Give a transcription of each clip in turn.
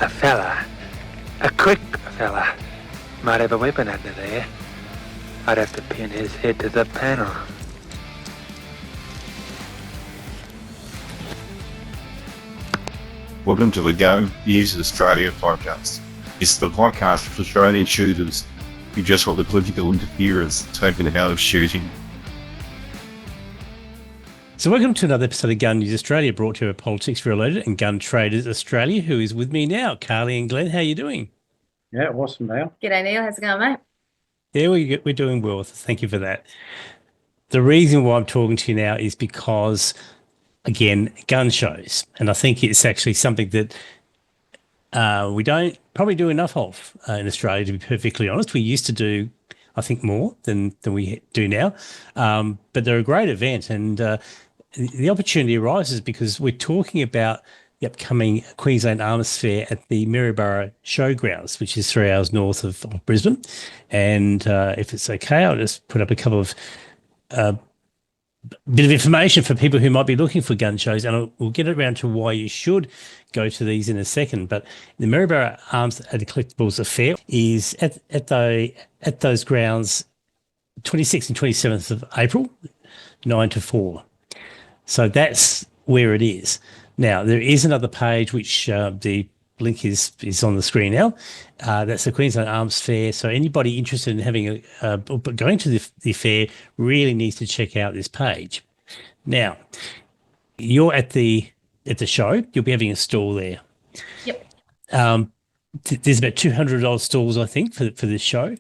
A fella, a quick fella, might have a weapon under there. I'd have to pin his head to the panel. Welcome to the Go Use Australia podcast. It's the podcast for Australian shooters who just want the political interference taken out of shooting. So welcome to another episode of Gun News Australia, brought to you by Politics Reloaded and Gun Traders Australia, who is with me now. Carly and Glenn, how are you doing? Yeah, awesome, Neil. G'day, Neil. How's it going, mate? Yeah, we're doing well. Thank you for that. The reason why I'm talking to you now is because, again, gun shows. And I think it's actually something that we don't probably do enough of in Australia, to be perfectly honest. We used to do, I think, more than we do now. But they're a great event. And the opportunity arises because we're talking about the upcoming Queensland Arms Fair at the Maryborough Showgrounds, which is 3 hours north of Brisbane. And if it's okay, I'll just put up a couple of bit of information for people who might be looking for gun shows, and we'll get around to why you should go to these in a second. But the Maryborough Arms and Collectables Fair is at those grounds 26th and 27th of April, 9 to 4. So that's where it is. Now, there is another page which the link is on the screen now. That's the Queensland Arms Fair. So anybody interested in having going to the fair really needs to check out this page. Now, you're at the show. You'll be having a stall there. Yep. There's about 200 odd stalls, I think, for this show.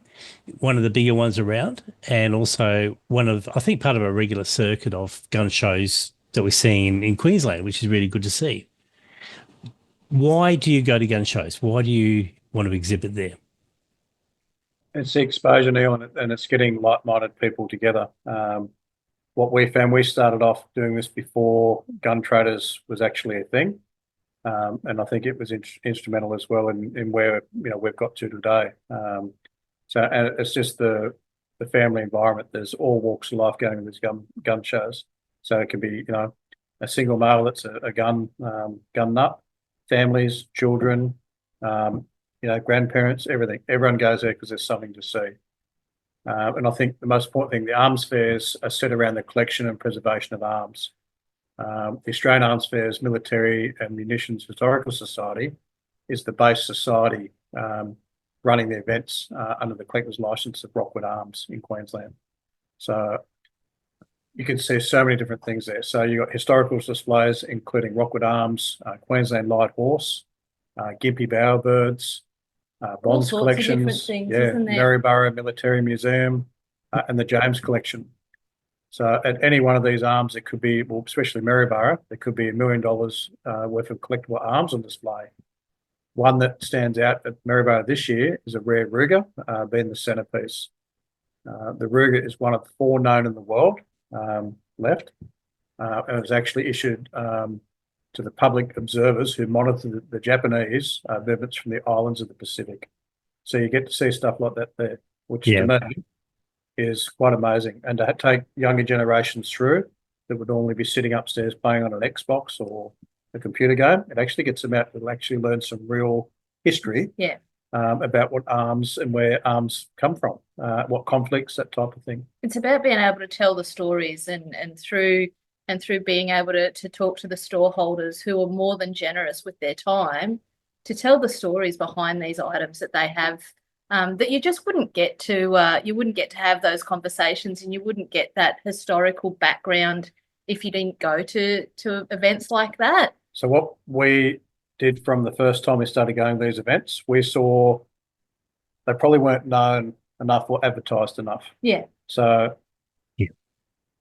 One of the bigger ones around, and also one of, I think, part of a regular circuit of gun shows that we're seeing in Queensland, which is really good to see. Why do you go to gun shows? Why do you want to exhibit there? It's the exposure, Neil, and it's getting like-minded people together. What we found, we started off doing this before gun traders was actually a thing, and I think it was instrumental as well in where we've got to today. And it's just the family environment. There's all walks of life going to these gun shows. So it can be a single male that's a gun nut. Families, children, grandparents, everything. Everyone goes there because there's something to see. And I think the most important thing, the arms fairs are set around the collection and preservation of arms. The Australian Arms Fairs Military and Munitions Historical Society is the base society running the events under the collector's licence of Rockwood Arms in Queensland. So you can see so many different things there. So you've got historical displays, including Rockwood Arms, Queensland Light Horse, Gympie Bowerbirds, Bonds collections, Maryborough Military Museum, and the James Collection. So at any one of these arms, it could be, well, especially Maryborough, there could be $1 million worth of collectible arms on display. One that stands out at Maryborough this year is a rare Ruger, being the centrepiece. The Ruger is one of 4 known in the world. Left, and it was actually issued to the public observers who monitor the Japanese movements from the islands of the Pacific. So you get to see stuff like that there, which to me is quite amazing. And to take younger generations through that would normally be sitting upstairs playing on an Xbox or a computer game, it actually gets them out to actually learn some real history about what arms and where arms come from, what conflicts, that type of thing. It's about being able to tell the stories and through being able to talk to the store holders who are more than generous with their time to tell the stories behind these items that they have, that you just wouldn't get to. You wouldn't get to have those conversations, and you wouldn't get that historical background if you didn't go to events like that. So what we did from the first time we started going to these events, we saw they probably weren't known enough or advertised enough. Yeah. So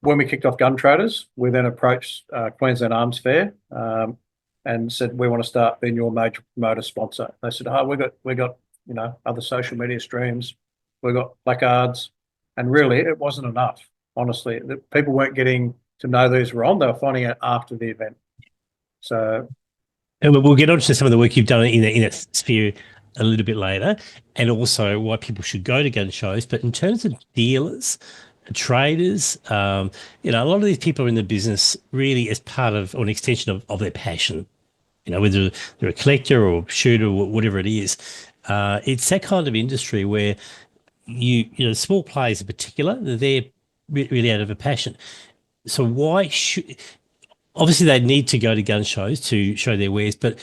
when we kicked off Gun Traders, we then approached Queensland Arms Fair and said, we want to start being your major promoter sponsor. They said, we got other social media streams, we got placards, and really it wasn't enough. Honestly, people weren't getting to know these were on. They were finding out after the event. So. And we'll get on to some of the work you've done in that sphere a little bit later, and also why people should go to gun shows. But in terms of dealers, traders, a lot of these people are in the business really as part of or an extension of their passion. whether they're a collector or shooter or whatever it is. It's that kind of industry where small players in particular, they're really out of a passion. So why should, obviously they need to go to gun shows to show their wares, but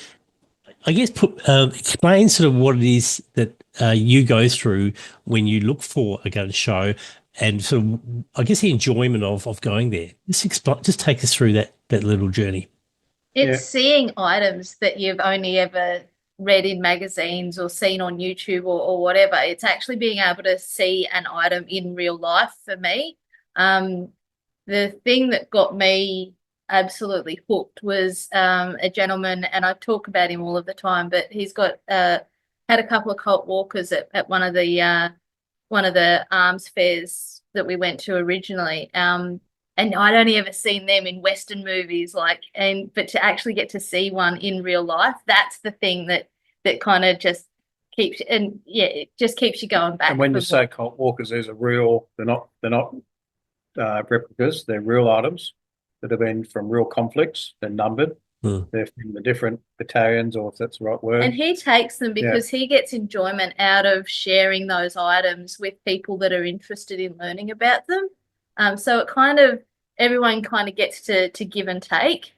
I guess explain sort of what it is that you go through when you look for a gun show, and sort of, I guess, the enjoyment of going there. Just take us through that little journey. It's seeing items that you've only ever read in magazines or seen on YouTube or whatever. It's actually being able to see an item in real life for me. The thing that got me absolutely hooked was a gentleman, and I talk about him all of the time, but he's got had a couple of Colt Walkers at one of the arms fairs that we went to originally. And I'd only ever seen them in Western movies, but to actually get to see one in real life, that's the thing that kind of just keeps, and it just keeps you going back. And when you say Colt Walkers, these are real. They're not replicas. They're real items that have been from real conflicts. They're numbered. They're from the different battalions, or if that's the right word. And he takes them because he gets enjoyment out of sharing those items with people that are interested in learning about them. So it kind of, everyone kind of gets to give and take.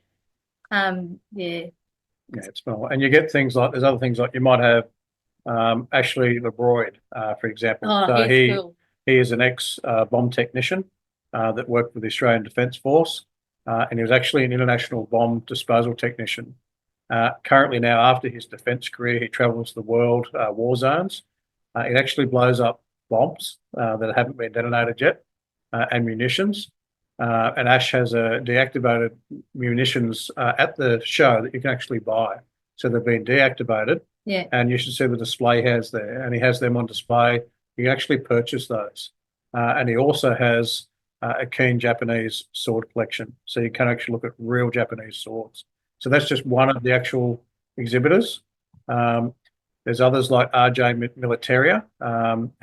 It's well, and you get things like, there's other things like you might have Ashley LeBroyd, for example. So cool. He is an ex-bomb technician that worked with the Australian Defence Force, and he was actually an international bomb disposal technician. Currently now, after his defence career, he travels the world, war zones. He actually blows up bombs that haven't been detonated yet, and munitions. And Ash has a deactivated munitions at the show that you can actually buy. So they've been deactivated. Yeah. And you should see the display he has there. And he has them on display. You can actually purchase those. And he also has a keen Japanese sword collection. So you can actually look at real Japanese swords. So that's just one of the actual exhibitors. There's others like RJ Militaria,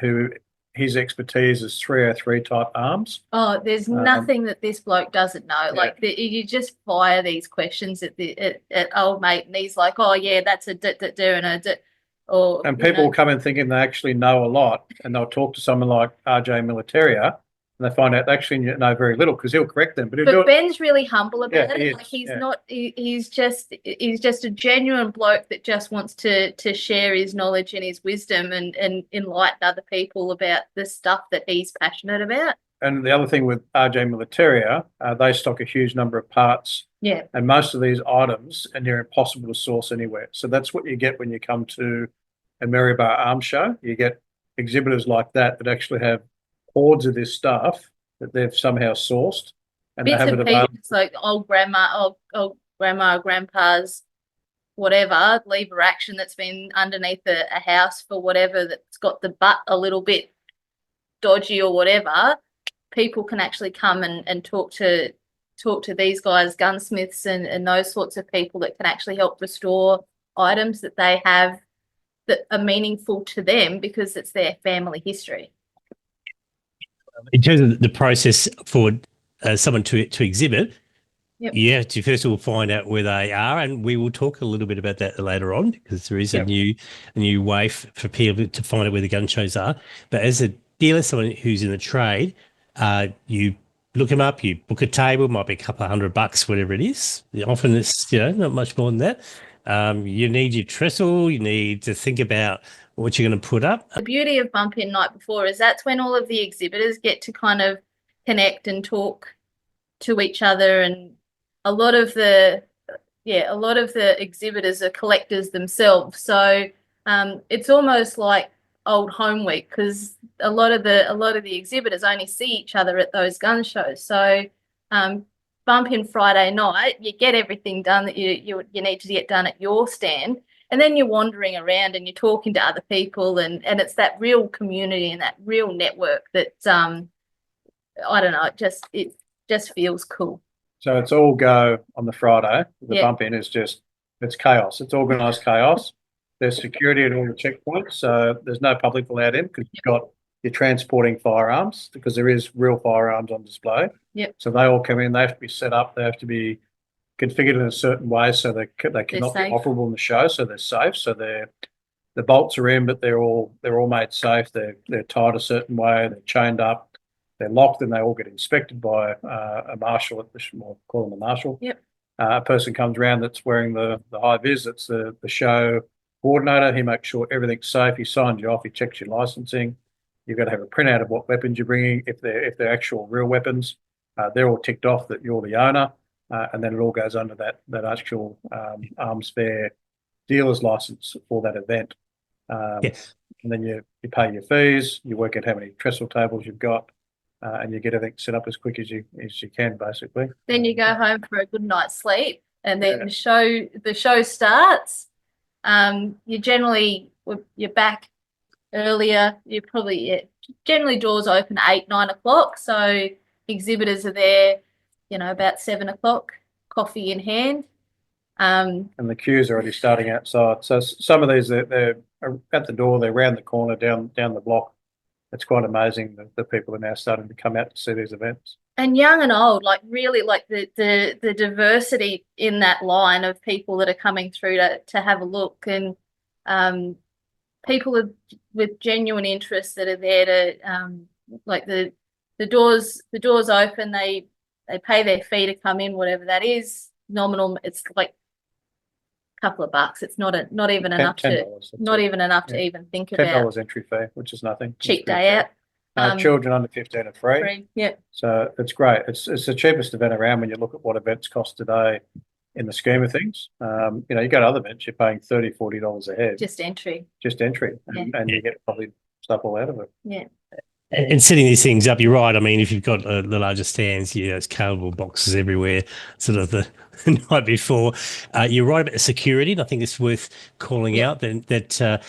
who his expertise is 303 type arms. Oh, there's nothing that this bloke doesn't know. Like you just fire these questions at old mate, and he's like, "Oh yeah, that's a and a." And people will come in thinking they actually know a lot, and they'll talk to someone like RJ Militaria, and they find out they actually know very little, because he'll correct them. But Ben's really humble about it. He like is, not. He's just a genuine bloke that just wants to share his knowledge and his wisdom and enlighten other people about the stuff that he's passionate about. And the other thing with RJ Militaria, they stock a huge number of parts. Yeah. And most of these items, and they're impossible to source anywhere. So that's what you get when you come to a Maryborough Arms Show. You get exhibitors like that actually have hordes of this stuff that they've somehow sourced, and bits they have and it available. pieces, like old grandma or grandpa's whatever lever action that's been underneath a house for whatever, that's got the butt a little bit dodgy or whatever. People can actually come and talk to these guys, gunsmiths and those sorts of people that can actually help restore items that they have that are meaningful to them because it's their family history. In terms of the process for someone to exhibit, you have to first of all find out where they are, and we will talk a little bit about that later on, because there is a new way for people to find out where the gun shows are. But as a dealer, someone who's in the trade, you look them up, you book a table, might be a couple of $100, whatever it is. Often it's not much more than that. You need your trestle, you need to think about what you're going to put up. The beauty of Bump In Night Before is that's when all of the exhibitors get to kind of connect and talk to each other, and a lot of the exhibitors are collectors themselves. So it's almost like old home week, because a lot of the exhibitors only see each other at those gun shows. So Bump In Friday night, you get everything done that you need to get done at your stand, and then you're wandering around and you're talking to other people, and it's that real community and that real network that I don't know, it just feels cool. So it's all go on the Friday. The Bump In is it's chaos. It's organised chaos. There's security at all the checkpoints, so there's no public allowed in, because you're transporting firearms, because there is real firearms on display. Yep. So they all come in. They have to be set up. They have to be configured in a certain way so they cannot be safe. operable in the show, so they're safe. So the bolts are in, but they're all made safe. They're tied a certain way. They're chained up. They're locked, and they all get inspected by a marshal at the we'll call them a marshal. Yep. A person comes around that's wearing the high vis. That's the show coordinator. He makes sure everything's safe. He signs you off. He checks your licensing. You've got to have a printout of what weapons you're bringing. If they're actual real weapons, they're all ticked off that you're the owner, and then it all goes under that actual Arms Fair dealer's license for that event. Yes. And then you pay your fees. You work out how many trestle tables you've got. And you get everything set up as quick as you can, basically. Then you go home for a good night's sleep, and then the show starts. You're back earlier. You probably generally doors open 8, 9 o'clock. So exhibitors are there, about 7 o'clock, coffee in hand. And the queues are already starting outside. So some of these they're at the door. They're round the corner, down the block. It's quite amazing the people are now starting to come out to see these events. And young and old, like really, like the diversity in that line of people that are coming through to have a look, and people with genuine interest that are there to like the doors open. They pay their fee to come in, whatever that is, nominal. It's like a couple of bucks. It's not even enough to even think about. $10 entry fee, which is nothing. Cheap day out. Children under 15 are free. Yeah. So it's great. It's the cheapest event around when you look at what events cost today in the scheme of things. You go to other events, you're paying $30, $40 a head. Just entry. And you get probably stuff all out of it. Yeah. And setting these things up, you're right. I mean, if you've got the larger stands, there's cardboard boxes everywhere, sort of the night before. You're right about the security, and I think it's worth calling out that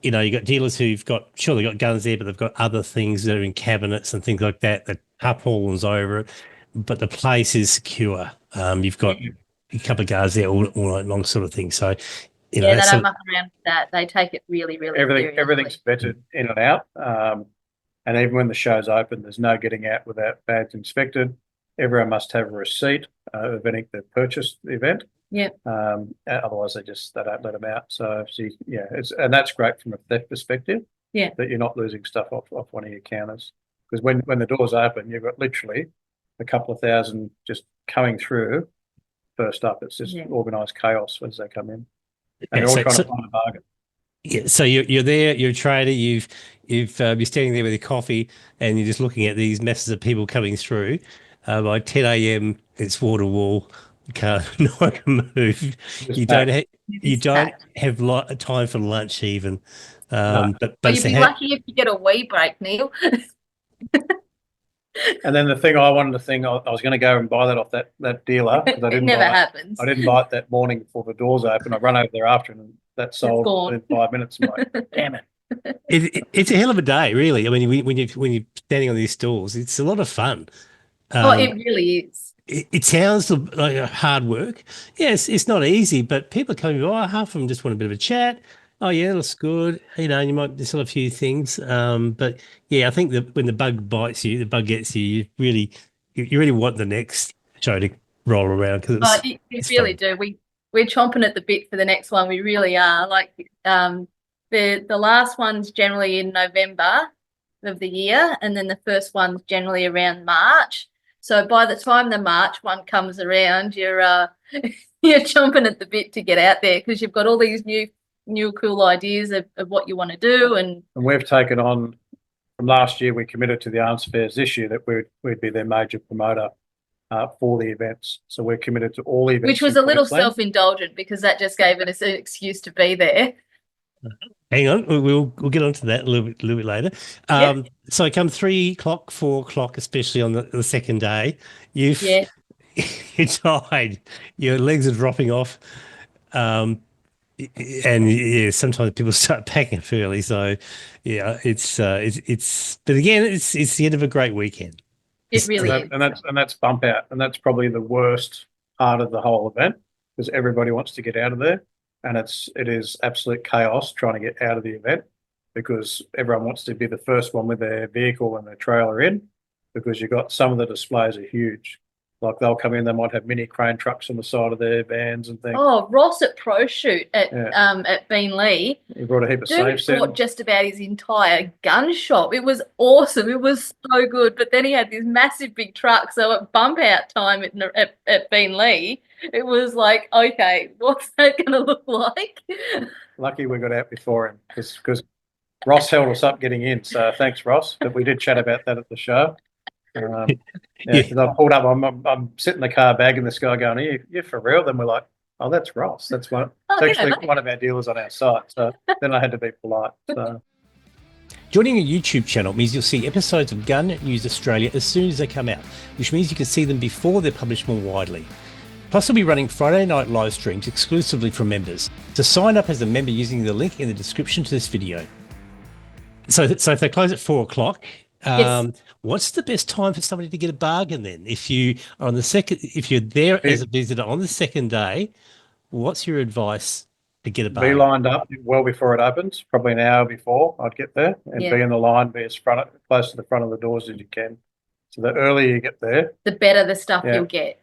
you've got dealers they've got guns there, but they've got other things that are in cabinets and things like that tarpaulins over it, but the place is secure. You've got a couple of guards there all night long, sort of thing. So, they don't muck around with that. They take it really, really seriously. Everything's vetted in and out. And even when the show's open, there's no getting out without bags inspected. Everyone must have a receipt of anything they've purchased the event. Yeah. Otherwise, they don't let them out. So and that's great from a theft perspective. Yeah. That you're not losing stuff off one of your counters, because when the doors open, you've got literally a couple of thousand just coming through. First up, it's just organised chaos as they come in, and they're all trying to find a bargain. Yeah, so you're there, you're a trader, you're standing there with your coffee, and you're just looking at these masses of people coming through. By 10 a.m., it's wall to wall. You can't move. You don't have time for lunch even. But you'd be lucky if you get a wee break, Neil. And then the thing I was going to go and buy that off that dealer, because I didn't. Happens. I didn't buy it that morning before the doors open. I run over there after, and that sold in 5 minutes. I'm like, damn it. It's a hell of a day, really. I mean, when you're standing on these stalls, it's a lot of fun. It really is. It sounds like hard work. Yes, it's not easy, but people are coming by. Half of them just want a bit of a chat. Oh yeah, that looks good. You might just have a few things. But yeah, I think that when the bug bites you, the bug gets you. You really want the next show to roll around, because you really do. We're chomping at the bit for the next one. We really are. Like the last one's generally in November of the year, and then the first one's generally around March. So by the time the March one comes around, you're chomping at the bit to get out there, because you've got all these new cool ideas of what you want to do. And we've taken on, from last year, we committed to the Arms Fairs this year that we'd be their major promoter for the events. So we're committed to all events. Which was a little self-indulgent, because that just gave us an excuse to be there. Hang on, we'll get onto that a little bit later. So come 3 o'clock, 4 o'clock, especially on the second day, you're tired. Your legs are dropping off. And sometimes people start packing up early. So it's but again, it's the end of a great weekend. It really is. And that's bump out, and that's probably the worst part of the whole event, because everybody wants to get out of there, and it is absolute chaos trying to get out of the event, because everyone wants to be the first one with their vehicle and their trailer in, because you've got some of the displays are huge. Like they'll come in, they might have mini crane trucks on the side of their vans and things. Oh, Ross at Pro Shoot at Yeah. at Beanley. He brought a heap of Dude safes in. brought just about his entire gun shop. It was awesome. It was so good. But then he had this massive big truck. So at bump out time at Beanley, it was like, okay, what's that going to look like? Lucky we got out before him because Ross held us up getting in. So thanks, Ross. But we did chat about that at the show. Yeah, 'cause I pulled up. I'm sitting in the car bagging this guy going, "Are you for real?" Then we're like, "Oh, that's Ross. That's one. Oh, It's yeah, actually mate. one of our dealers on our site." So then I had to be polite. So Joining a YouTube channel means you'll see episodes of Gun News Australia as soon as they come out, which means you can see them before they're published more widely. Plus, we'll be running Friday night live streams exclusively for members. So sign up as a member using the link in the description to this video. So if they close at 4 o'clock, Yes. what's the best time for somebody to get a bargain then? If you are on the second, if you're there as a visitor on the second day, what's your advice to get a be bargain? lined up well before it opens, probably an hour before I'd get there, and Yeah. be in the line, be as close to the front of the doors as you can. So the earlier you get there, The better the stuff Yeah. you'll get.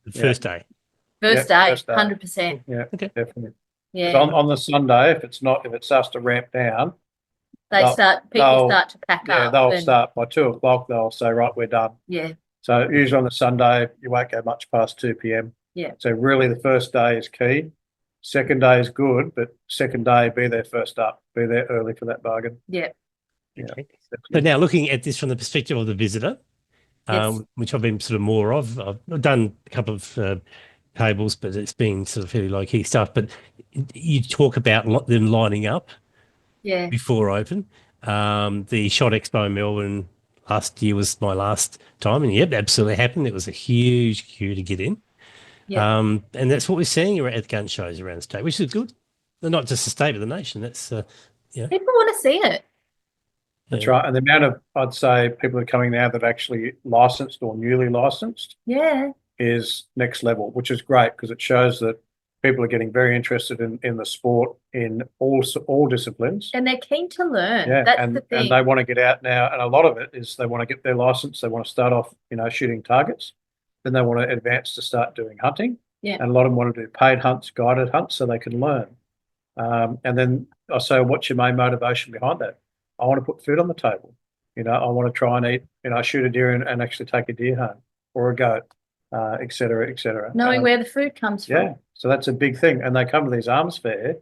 The first day. First Yeah, day, first day. 100%. yeah, Okay. definitely. 'Cause Yeah. on the Sunday, if it starts to ramp down, People they'll- start to pack yeah, up. they'll and- start by 2 o'clock. They'll say, "Right, we're done." Yeah. So usually on the Sunday, you won't go much past 2 p.m. Yeah. So really the first day is key. Second day is good, but second day, be there first up. Be there early for that bargain. Yeah. Yeah. Okay. So now looking at this from the perspective of the visitor, Yes. which I've been sort of more of, I've done a couple of tables, but it's been sort of fairly low key stuff. But you talk about them lining up Yeah. before open. The Shot Expo in Melbourne last year was my last time, and yep, absolutely happened. It was a huge queue to get in. Yeah. And that's what we're seeing at gun shows around the state, which is good. Not just the state of the nation. That's People want to see it. That's right. And the amount of, I'd say, people are coming now that are actually licensed or newly licensed Yeah. is next level, which is great because it shows that people are getting very interested in the sport in all disciplines. And they're keen to learn. Yeah, That's and the thing. they want to get out now, and a lot of it is they want to get their license. They want to start off, shooting targets. Then they want to advance to start doing hunting. Yeah. And a lot of them want to do paid hunts, guided hunts, so they can learn. And then I say, what's your main motivation behind that? I want to put food on the table. I want to try and eat. Shoot a deer and actually take a deer home or a goat, et cetera, et cetera. Knowing where the food comes from. Yeah, so that's a big thing. And they come to these arms fair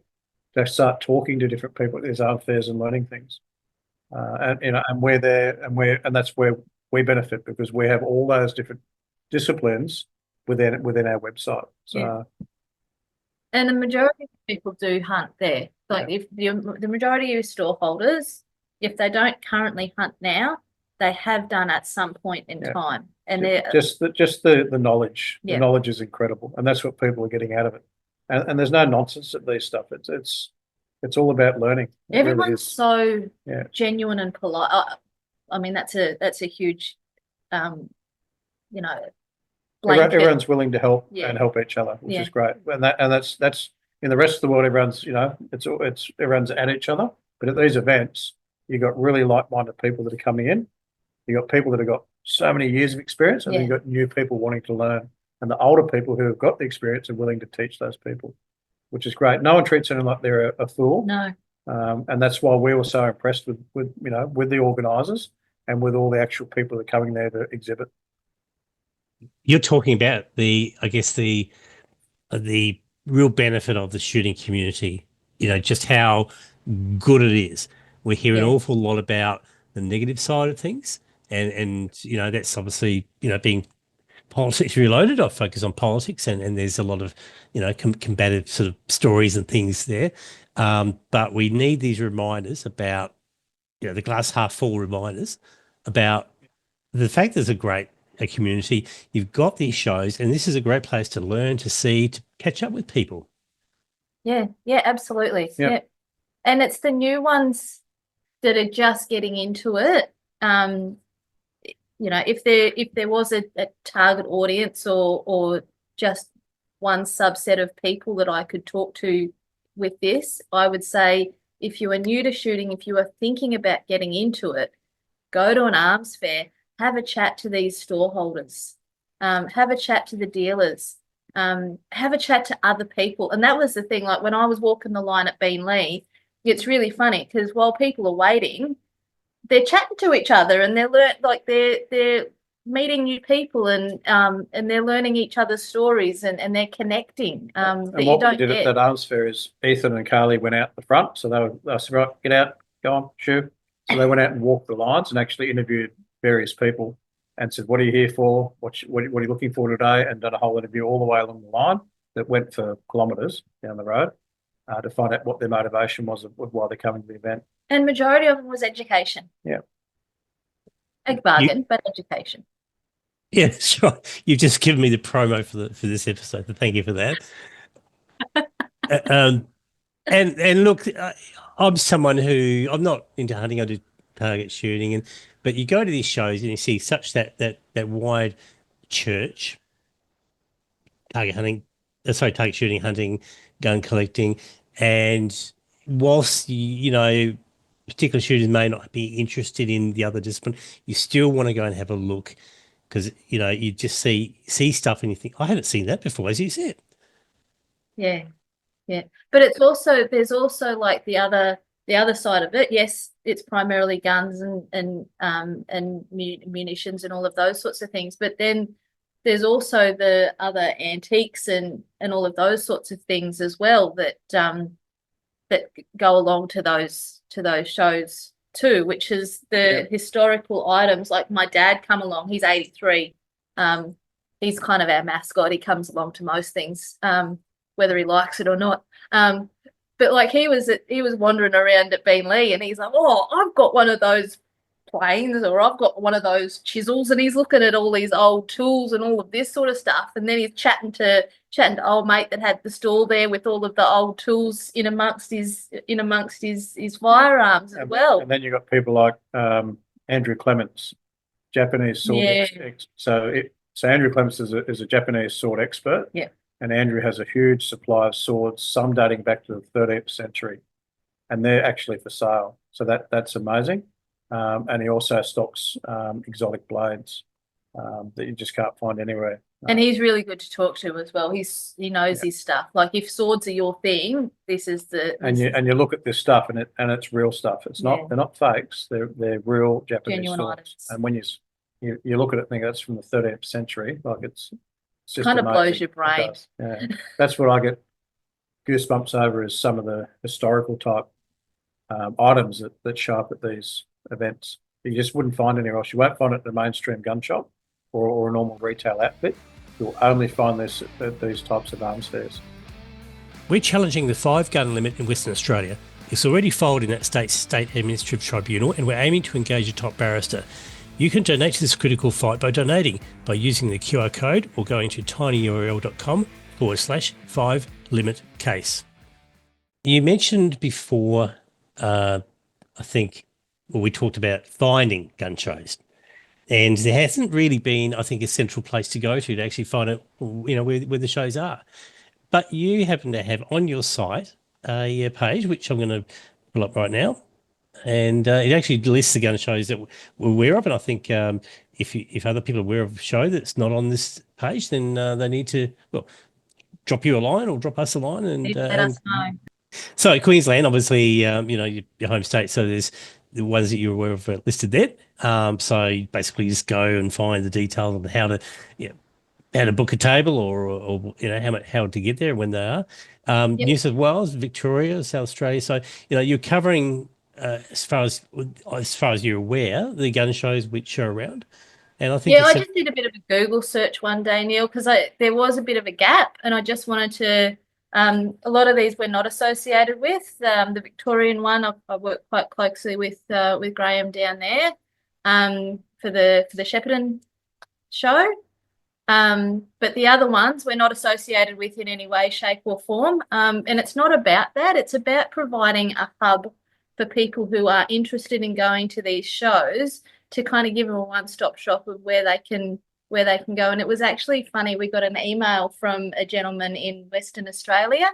to start talking to different people at these arms fairs and learning things. And we're there, and that's where we benefit because we have all those different disciplines within our website. So Yeah. And the majority of people do hunt there. Like if the majority of your store holders, if they don't currently hunt now, they have done at some point in Yeah. time. And they're just the knowledge. Yeah. The knowledge is incredible, and that's what people are getting out of it. And there's no nonsense at these stuff. It's all about learning. It really everyone's is. so Yeah. genuine and polite. I mean, that's a huge, blanket. Everyone's willing to help Yeah. and help each other, which Yeah. is great. And that's in the rest of the world. Everyone's it's everyone's at each other. But at these events, you got really like-minded people that are coming in. You got people that have got so many years of experience, and then you got new people wanting to learn. And the older people who have got the experience are willing to teach those people, which is great. No one treats anyone like they're a fool. No. And that's why we were so impressed with the organisers and with all the actual people that are coming there to exhibit. You're talking about the real benefit of the shooting community, just how good it is. We hear an Yeah. awful lot about the negative side of things, and that's obviously being politics related. I focus on politics, and there's a lot of combative sort of stories and things there. But we need these reminders about the glass half full reminders about the fact there's a community. You've got these shows, and this is a great place to learn, to see, to catch up with people. Yeah, absolutely. Yep. Yeah. And it's the new ones that are just getting into it. If there was a target audience or just one subset of people that I could talk to with this, I would say if you are new to shooting, if you are thinking about getting into it, go to an arms fair, have a chat to these store holders. have a chat to the dealers, have a chat to other people. And that was the thing, like when I was walking the line at Beenleigh, it's really funny because while people are waiting, they're chatting to each other and they're meeting new people and they're learning each other's stories and they're connecting. And that you what we don't did at get. that Arms Fair is Ethan and Carly went out the front. So they said, right, get out, go on, shoot. So they went out and walked the lines and actually interviewed various people and said, what are you here for? What are you looking for today? And done a whole interview all the way along the line that went for kilometres down the road to find out what their motivation was of why they're coming to the event. And majority of them was education. Yeah. A bargain, but education. Yeah, sure. You've just given me the promo for this episode, so thank you for that. And look, I'm someone who I'm not into hunting. I do target shooting, but you go to these shows and you see such that wide church, target shooting, hunting, gun collecting, and whilst you know particular shooters may not be interested in the other discipline, you still want to go and have a look because you know you just see stuff and you think I haven't seen that before, as you said. Yeah. But there's also like the other side of it. Yes, it's primarily guns and munitions and all of those sorts of things. But then there's also the other antiques and all of those sorts of things as well that go along to those shows too, which is the historical items. Like my dad come along, he's 83. He's kind of our mascot. He comes along to most things, whether he likes it or not. But like he was wandering around at Beenleigh and he's like, oh, I've got one of those planes or I've got one of those chisels, and he's looking at all these old tools and all of this sort of stuff. And then he's chatting to old mate that had the stall there with all of the old tools in amongst his firearms as well. And then you've got people like Andrew Clements, Japanese sword. So Andrew Clements is a Japanese sword expert. Yeah. And Andrew has a huge supply of swords, some dating back to the 13th century, and they're actually for sale. So that's amazing. And he also stocks exotic blades that you just can't find anywhere. And he's really good to talk to as well. He knows his stuff. Like if swords are your thing, this is the. And you look at this stuff and it's real stuff. It's not they're not fakes. They're real Japanese genuine swords. items. And when you look at it and think that's from the 13th century, like it's just kind of amazing. blows your brain. Yeah, that's what I get goosebumps over is some of the historical type items that show up at these events. You just wouldn't find anywhere else. You won't find it in a mainstream gun shop or a normal retail outfit. You'll only find this at these types of arms fairs. We're challenging the 5-gun limit in Western Australia. It's already filed in that state's state administrative tribunal, and we're aiming to engage a top barrister. You can donate to this critical fight by donating by using the QR code or going to tinyurl.com/5-limit-case. You mentioned before, I think, we talked about finding gun shows. And there hasn't really been, I think, a central place to go to actually find out, you know, where the shows are. But you happen to have on your site a page, which I'm going to pull up right now. And it actually lists the gun shows that we're aware of. And I think if other people are aware of a show that's not on this page, then they need to, drop you a line or drop us a line. And Let us know. So Queensland, obviously, you know, your home state. So there's the ones that you're aware of listed there. So you basically just go and find the details on how to book a table or you know how to get there and when they are. New South Wales, Victoria, South Australia. So you know you're covering as far as you're aware the gun shows which are around. And I think I just did a bit of a Google search one day, Neil, because there was a bit of a gap, and I just wanted to. A lot of these we're not associated with. The Victorian one, I work quite closely with Graham down there for the Shepparton show. But the other ones we're not associated with in any way, shape, or form. And it's not about that. It's about providing a hub for people who are interested in going to these shows to kind of give them a one-stop shop of where they can go. And it was actually funny. We got an email from a gentleman in Western Australia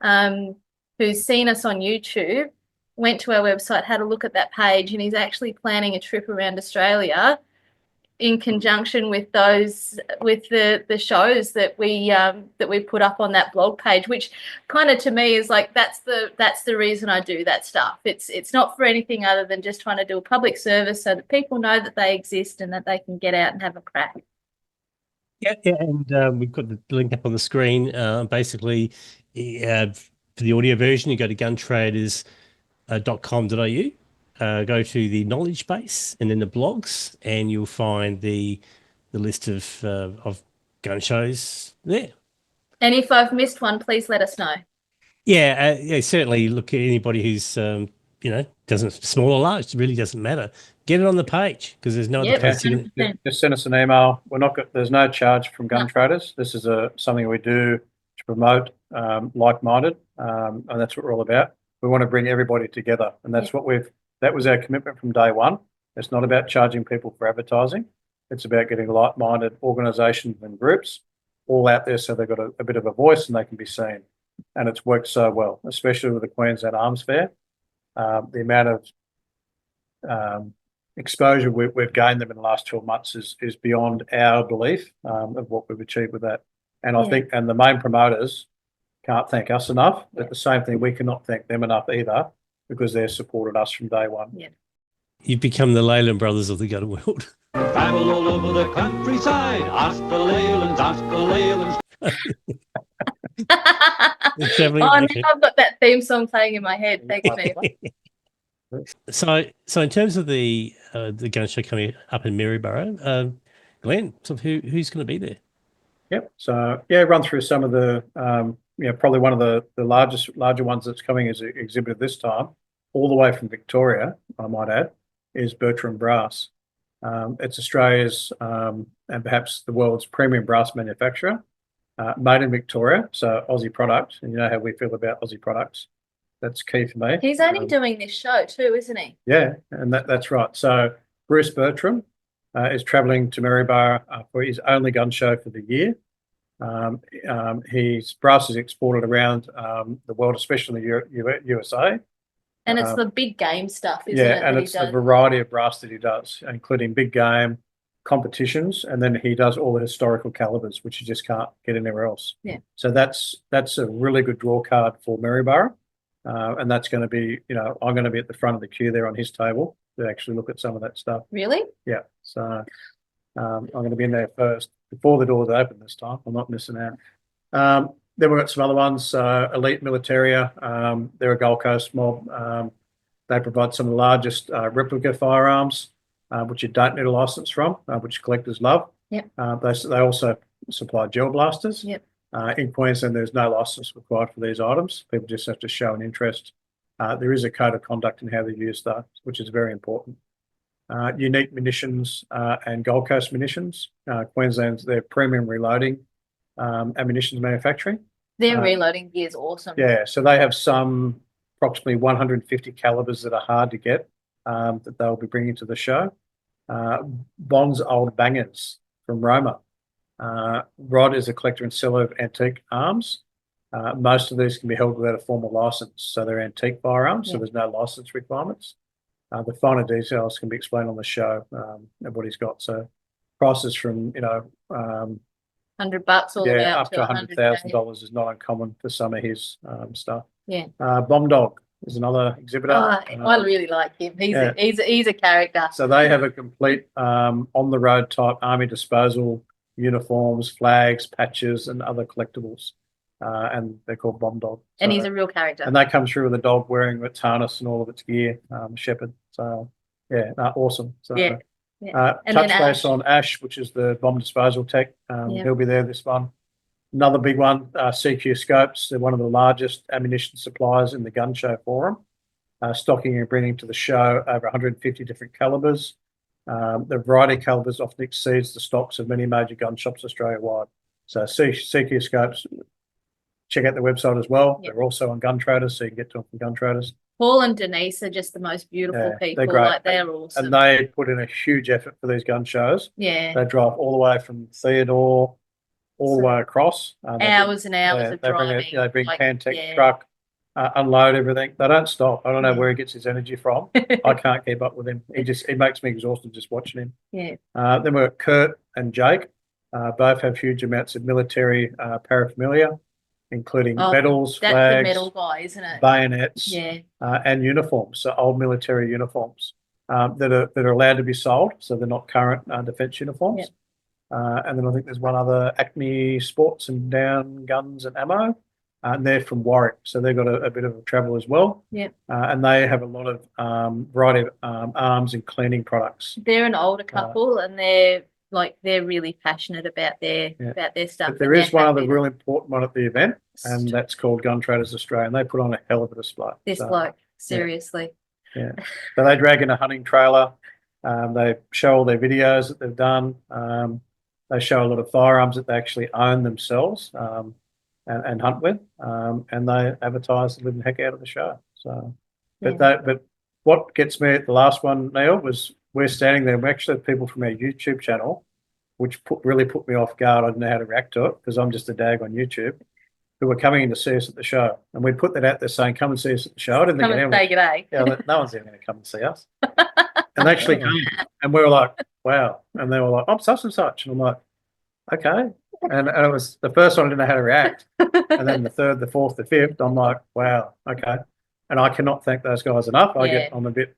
who's seen us on YouTube, went to our website, had a look at that page, and he's actually planning a trip around Australia in conjunction with those, with the shows that we put up on that blog page, which kind of to me is like that's the reason I do that stuff. It's not for anything other than just trying to do a public service so that people know that they exist and that they can get out and have a crack. Yeah, and we've got the link up on the screen. Basically, for the audio version, you go to guntraders.com.au, go to the knowledge base and then the blogs, and you'll find the list of gun shows there. And if I've missed one, please let us know. Yeah, certainly. Look at anybody who's doesn't, small or large, it really doesn't matter. Get it on the page because there's no other place you can. Just send us an email. There's no charge from Gun Traders. This is something we do to promote like-minded, and that's what we're all about. We want to bring everybody together, and that's that was our commitment from day one. It's not about charging people for advertising. It's about getting like-minded organisations and groups all out there so they've got a bit of a voice and they can be seen. And it's worked so well, especially with the Queensland Arms Fair. The amount of exposure we've gained them in the last 12 months is beyond our belief of what we've achieved with that. And I think, and the main promoters can't thank us enough. At the same thing, we cannot thank them enough either because they've supported us from day one. Yeah. You've become the Leyland brothers of the gun world. Travel all over the countryside, ask the Leylands, ask the Leylands. I've got that theme song playing in my head. Thanks, man. So in terms of the gun show coming up in Maryborough, Glenn, so who's going to be there? Yep. So run through some of the probably one of the larger ones that's coming as an exhibitor this time, all the way from Victoria, I might add, is Bertram Brass. It's Australia's and perhaps the world's premium brass manufacturer, made in Victoria, so Aussie product. And you know how we feel about Aussie products. That's key for me. He's only doing this show too, isn't he? Yeah, and that's right. So Bruce Bertram is travelling to Maryborough for his only gun show for the year. His brass is exported around the world, especially the USA. And it's the big game stuff, isn't it? Yeah, and it's a variety of brass that he does, including big game competitions, and then he does all the historical calibers, which you just can't get anywhere else. Yeah. So that's a really good draw card for Maryborough, and that's going to be, I'm going to be at the front of the queue there on his table to actually look at some of that stuff. Really? Yeah. So I'm going to be in there first before the doors open this time. I'm not missing out. Then we've got some other ones. Elite Militaria, they're a Gold Coast mob. They provide some of the largest replica firearms, which you don't need a license from, which collectors love. Yep. They also supply gel blasters. Yep. In Queensland, there's no license required for these items. People just have to show an interest. There is a code of conduct in how they use that, which is very important. Unique munitions and Gold Coast munitions. Queensland's their premium reloading ammunitions manufacturing. Their reloading gear is awesome. Yeah, so they have some approximately 150 calibers that are hard to get that they'll be bringing to the show. Bond's Old Bangers from Roma. Rod is a collector and seller of antique arms. Most of these can be held without a formal license, so they're antique firearms, so there's no license requirements. The finer details can be explained on the show of what he's got. So prices from $100 all the way up to $100,000 is not uncommon for some of his stuff. Yeah. Bomb Dog is another exhibitor. I really like him. He's a character. So they have a complete on the road type army disposal, uniforms, flags, patches, and other collectibles. And they're called Bomb Dog. And he's a real character. And they come through with a dog wearing its harness and all of its gear, shepherd. So awesome. So touch base on Ash, which is the bomb disposal tech. He'll be there this one. Another big one, CQ Scopes. They're one of the largest ammunition suppliers in the gun show forum. Stocking and bringing to the show over 150 different calibers. The variety of calibers often exceeds the stocks of many major gun shops Australia-wide. So CQ Scopes, check out their website as well. Yep. They're also on Gun Traders, so you can get to them from Gun Traders. Paul and Denise are just the most beautiful people. They're great. They're awesome. And they put in a huge effort for these gun shows. Yeah. They drive all the way from Theodore all the way across. Hours and hours of driving. They bring Pantech truck, unload everything. They don't stop. I don't know where he gets his energy from. I can't keep up with him. He makes me exhausted just watching him. Yeah. Then we've got Kurt and Jake. Both have huge amounts of military paraphernalia, including medals, that's flags, the medal guy, isn't it? bayonets, Yeah. and uniforms, so old military uniforms that are allowed to be sold, so they're not current defence uniforms. Yep. And then I think there's one other, Acme Sports and Down Guns and Ammo, and they're from Warwick, so they've got a bit of a travel as well. Yep. And they have a lot of variety of arms and cleaning products. They're an older couple, and they're really passionate about their stuff. But there is one other real important one at the event, and that's called Gun Traders Australia, and they put on a hell of a display. This bloke, seriously. Yeah. So they drag in a hunting trailer. They show all their videos that they've done. They show a lot of firearms that they actually own themselves and hunt with, and they advertise the living heck out of the show. So, but what gets me at the last one, Neil, was we're standing there. We actually have people from our YouTube channel, which really put me off guard. I didn't know how to react to it because I'm just a dag on YouTube, who were coming in to see us at the show. And we put that out there saying, come and see us at the show. I didn't think anyone, say g'day. Yeah, no one's even going to come and see us. And they actually came. And we were like, wow. And they were like, I'm such and such. And I'm like, okay. And it was the first one I didn't know how to react. And then the third, the fourth, the fifth, I'm like, wow, okay. And I cannot thank those guys enough. I'm a bit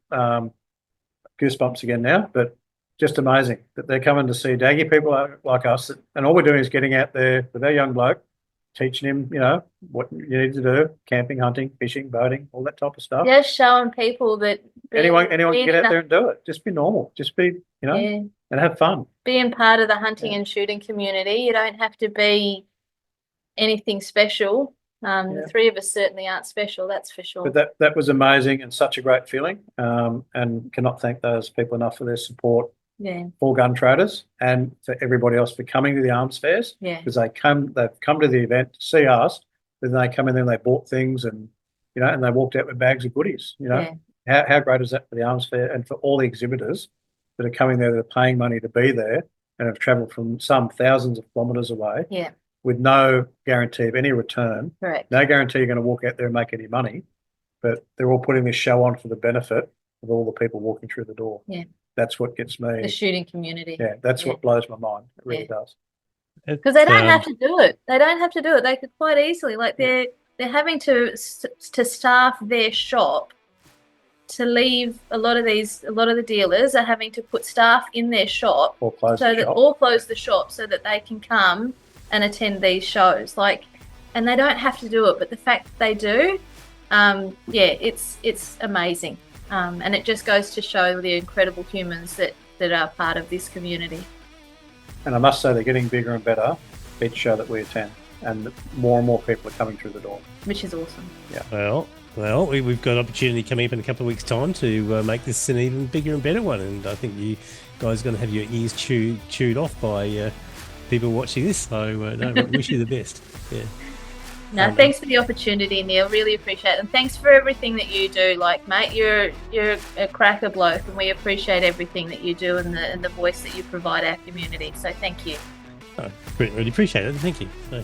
goosebumps again now, but just amazing that they're coming to see daggy people like us. And all we're doing is getting out there with our young bloke, teaching him, what you need to do, camping, hunting, fishing, boating, all that type of stuff. Just showing people that anyone can get out there and do it. Just be normal. Just be, and have fun. Being part of the hunting and shooting community, you don't have to be anything special. The three of us certainly aren't special, that's for sure. But that was amazing and such a great feeling, and cannot thank those people enough for their support for gun traders and for everybody else for coming to the arms fairs. Because they've come to the event to see us, then they come in there and they bought things and and they walked out with bags of goodies. How great is that for the arms fair and for all the exhibitors that are coming there, that are paying money to be there and have travelled from some thousands of kilometres away. With no guarantee of any return. Correct. No guarantee you're going to walk out there and make any money, but they're all putting this show on for the benefit of all the people walking through the door. That's what gets me. The shooting community. That's what blows my mind. It really does. Because they don't have to do it. They don't have to do it. They could quite easily. They're having to staff their shop. To leave a lot of the dealers are having to put staff in their shop or close the shop so that they can come and attend these shows, and they don't have to do it, but the fact that they do, it's amazing, and it just goes to show the incredible humans that are part of this community. And I must say, they're getting bigger and better each show that we attend, and more people are coming through the door, which is awesome. Well, we've got an opportunity coming up in a couple of weeks' time to make this an even bigger and better one, and I think you guys are going to have your ears chewed off by people watching this, so wish you the best. Thanks for the opportunity, Neil. Really appreciate it, and thanks for everything that you do. Mate, you're a cracker bloke, and we appreciate everything that you do and the voice that you provide our community. So thank you. Really appreciate it. Thank you. So,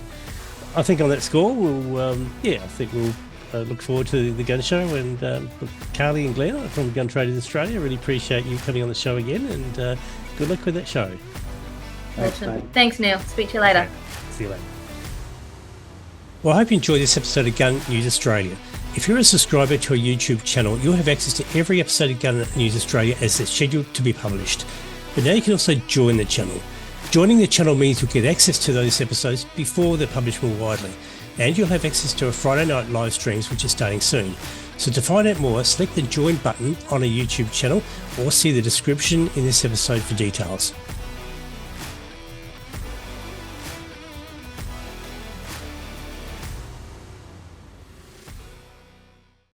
I think on that score, we'll look forward to the gun show, and Carly and Glenn from Gun Traders Australia, really appreciate you coming on the show again, and good luck with that show. Awesome. Thanks, Neil. Speak to you later. Okay. See you later. Well, I hope you enjoyed this episode of Gun News Australia. If you're a subscriber to our YouTube channel, you'll have access to every episode of Gun News Australia as it's scheduled to be published. But now you can also join the channel. Joining the channel means you'll get access to those episodes before they're published more widely. And you'll have access to our Friday night live streams, which are starting soon. So to find out more, select the join button on a YouTube channel or see the description in this episode for details.